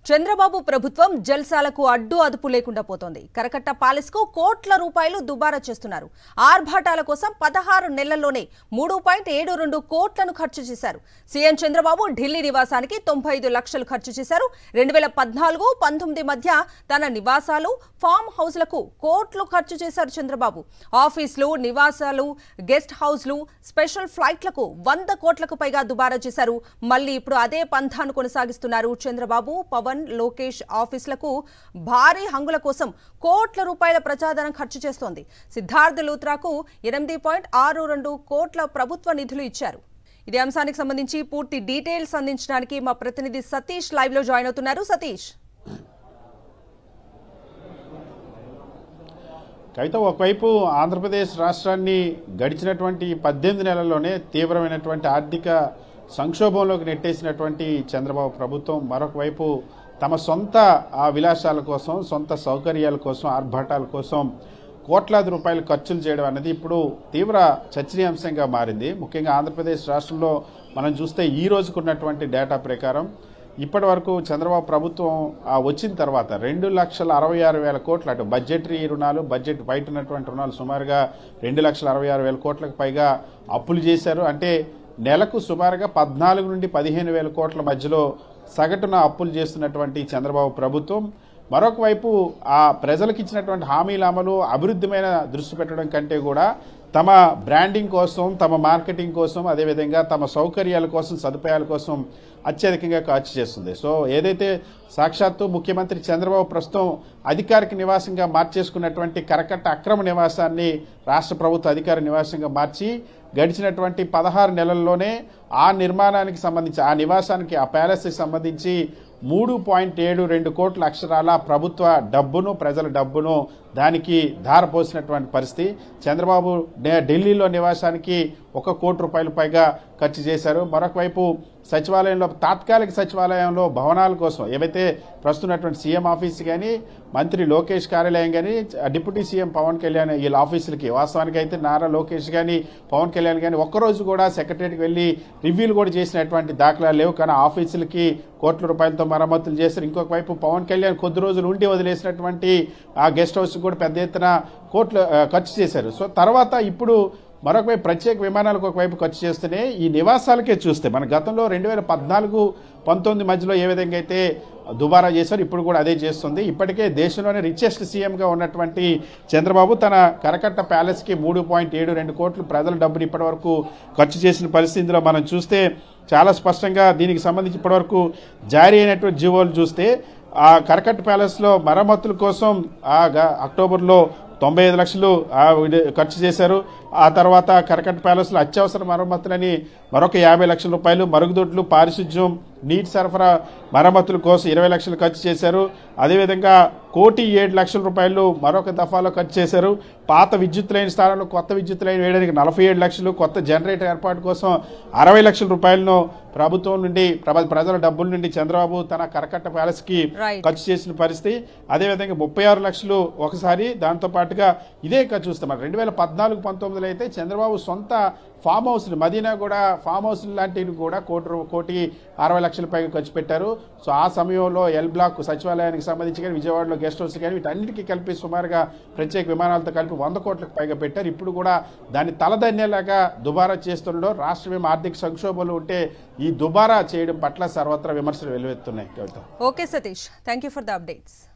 చంద్రబాబు ప్రభుత్వం జల్సాలకు అడ్డు అదుపు లేకుండా పోతోంది. కరకట్ట ప్యాలెస్ కు కోట్ల రూపాయలు దుబారా చేస్తున్నారు. ఆర్భాటాల కోసం 16 నెలల్లోనే 3.72 కోట్లను ఖర్చు చేశారు. సీఎం చంద్రబాబు ఢిల్లీ నివాసానికి 95 లక్షలు ఖర్చు చేశారు. 2014-19 మధ్య తన నివాసాలు, ఫామ్ హౌస్లకు కోట్లు ఖర్చు చేశారు చంద్రబాబు. ఆఫీసులు, నివాసాలు, గెస్ట్ హౌస్లు, స్పెషల్ ఫ్లైట్లకు 100 కోట్లకు పైగా దుబారా చేశారు. మళ్ళీ ఇప్పుడు అదే పంథాను కొనసాగిస్తున్నారు చంద్రబాబు. పవన్, లోకేష్ ఆఫీసులకు భారీ హంగుల కోసం కోట్ల రూపాయల ప్రజాధనం ఖర్చు చేస్తోంది. సిద్ధార్థ్ లూత్రాకు 8.62 కోట్ల ప్రభుత్వ నిధులు ఇచ్చారు. ఇదే అంశానికి సంబంధించి పూర్తి డీటెయిల్స్ అందించడానికి మా ప్రతినిధి సతీష్ లైవ్ లో జాయిన్ అవుతున్నారు. సతీష్, కవిత, ఒకవైపు ఆంధ్రప్రదేశ్ రాష్ట్రాన్ని గడిచినటువంటి 18 నెలల్లోనే తీవ్రమైనటువంటి ఆర్థిక సంక్షోభంలోకి నెట్టేసినటువంటి చంద్రబాబు ప్రభుత్వం మరొక వైపు తమ సొంత విలాసాల కోసం, సొంత సౌకర్యాల కోసం, ఆర్భాటాల కోసం కోట్లాది రూపాయలు ఖర్చులు చేయడం అనేది ఇప్పుడు తీవ్ర చర్చనీయాంశంగా మారింది. ముఖ్యంగా ఆంధ్రప్రదేశ్ రాష్ట్రంలో మనం చూస్తే ఈ రోజుకున్నటువంటి డేటా ప్రకారం ఇప్పటి వరకు చంద్రబాబు ప్రభుత్వం వచ్చిన తర్వాత 2,66,000 కోట్లు, అటు బడ్జెటరీ రుణాలు, బడ్జెట్ బయట ఉన్నటువంటి రుణాలు సుమారుగా 2,66,000 కోట్లకు పైగా అప్పులు చేశారు. అంటే నెలకు సుమారుగా 14 నుండి 15,000 కోట్ల మధ్యలో సగటున అప్పులు చేస్తున్నటువంటి చంద్రబాబు ప్రభుత్వం మరొక వైపు ప్రజలకు ఇచ్చినటువంటి హామీల అమలు, అభివృద్ధి మీద దృష్టి పెట్టడం కంటే కూడా తమ బ్రాండింగ్ కోసం, తమ మార్కెటింగ్ కోసం, అదేవిధంగా తమ సౌకర్యాల కోసం, సదుపాయాల కోసం అత్యధికంగా ఖర్చు చేస్తుంది. సో ఏదైతే సాక్షాత్తు ముఖ్యమంత్రి చంద్రబాబు ప్రస్తుతం అధికారిక నివాసంగా మార్చేసుకున్నటువంటి కరకట్ట అక్రమ నివాసాన్ని రాష్ట్ర ప్రభుత్వ అధికార నివాసంగా మార్చి గడిచినటువంటి 16 నెలల్లోనే ఆ నిర్మాణానికి సంబంధించి, ఆ నివాసానికి, ఆ ప్యాలెస్కి సంబంధించి 3.72 కోట్ల అక్షరాల ప్రభుత్వ డబ్బును, ప్రజల డబ్బును దానికి ధారపోసినటువంటి పరిస్థితి. చంద్రబాబు ఢిల్లీలో నివాసానికి 1 కోటి రూపాయల పైగా ఖర్చు చేశారు. మరొక వైపు సచివాలయంలో, తాత్కాలిక సచివాలయంలో భవనాల కోసం, ఏవైతే ప్రస్తున్నటువంటి సీఎం ఆఫీస్ కానీ, మంత్రి లోకేష్ కార్యాలయం కానీ, డిప్యూటీ సీఎం పవన్ కళ్యాణ్ వీళ్ళ ఆఫీసులకి, వాస్తవానికి అయితే నారా లోకేష్ కానీ, పవన్ కళ్యాణ్ కానీ ఒక్కరోజు కూడా సెక్రటరీకి వెళ్ళి రివ్యూలు కూడా చేసినటువంటి దాఖలాలు లేవు. కానీ ఆఫీసులకి కోట్ల రూపాయలతో మరమ్మతులు చేశారు. ఇంకొక వైపు పవన్ కళ్యాణ్ కొద్ది రోజులు ఉండి వదిలేసినటువంటి ఆ గెస్ట్ హౌస్ కూడా పెద్ద ఎత్తున కోట్లు ఖర్చు చేశారు. సో తర్వాత ఇప్పుడు మరొక వైపు ప్రత్యేక విమానాలకు ఒకవైపు ఖర్చు చేస్తేనే ఈ నివాసాలకే చూస్తే మన గతంలో 2014-19 మధ్యలో ఏ విధంగా అయితే దుబారా చేశారు, ఇప్పుడు కూడా అదే చేస్తుంది. ఇప్పటికే దేశంలోనే రిచెస్ట్ సీఎంగా ఉన్నటువంటి చంద్రబాబు తన కరకట్ట ప్యాలెస్కి 3.72 కోట్లు ప్రజల డబ్బుని ఇప్పటి వరకు ఖర్చు చేసిన పరిస్థితి ఇందులో మనం చూస్తే చాలా స్పష్టంగా దీనికి సంబంధించి ఇప్పటివరకు జారీ అయినటువంటి జీవోలు చూస్తే ఆ కరకట్ట ప్యాలెస్లో మరమ్మతుల కోసం అక్టోబర్లో 95 లక్షలు ఖర్చు చేశారు. ఆ తర్వాత కరకట్ట ప్యాలెస్లో అత్యవసర మరమ్మతులని మరొక 50 లక్షల రూపాయలు, మరుగుదొడ్లు, పారిశుధ్యం, నీటి సరఫరా మరమ్మతుల కోసం 20 లక్షలు ఖర్చు చేశారు. అదేవిధంగా 1,07,00,000 రూపాయలు మరొక దఫాలో ఖర్చు చేశారు. పాత విద్యుత్ లైన్ స్థానంలో కొత్త విద్యుత్ లైన్ వేయడానికి 47 లక్షలు, కొత్త జనరేటర్ ఏర్పాటు కోసం 60 లక్షల రూపాయలను ప్రభుత్వం నుండి, ప్రజల డబ్బుల నుండి చంద్రబాబు తన కరకట్ట ప్యాలెస్కి ఖర్చు చేసిన పరిస్థితి. అదేవిధంగా 36 లక్షలు ఒకసారి, దాంతో పాటుగా ఇదే ఖర్చు చూస్తాం. 2014-19 అయితే చంద్రబాబు సొంత ఫామ్ హౌస్లు, మదీనా కూడా ఫామ్ హౌస్ లాంటివి కూడా 1,60,00,000 పైగా ఖర్చు పెట్టారు. సో ఆ సమయంలో ఎల్ బ్లాక్ సచివాలయానికి సంబంధించి కానీ, విజయవాడలో గెస్ట్ హౌస్ కానీ, వీటన్నిటికీ కలిపి సుమారుగా ప్రత్యేక విమానాలతో కలిపి 100 కోట్లకు పైగా పెట్టారు. ఇప్పుడు కూడా దాన్ని తలదన్నేలాగా దుబారా చేస్తుండో రాష్ట్రం ఆర్థిక సంక్షోభంలో ఉంటే ఈ దుబారా చేయడం పట్ల సర్వత్రా విమర్శలు వెల్లువెత్తున్నాయి. Okay Satish, thank you for the updates.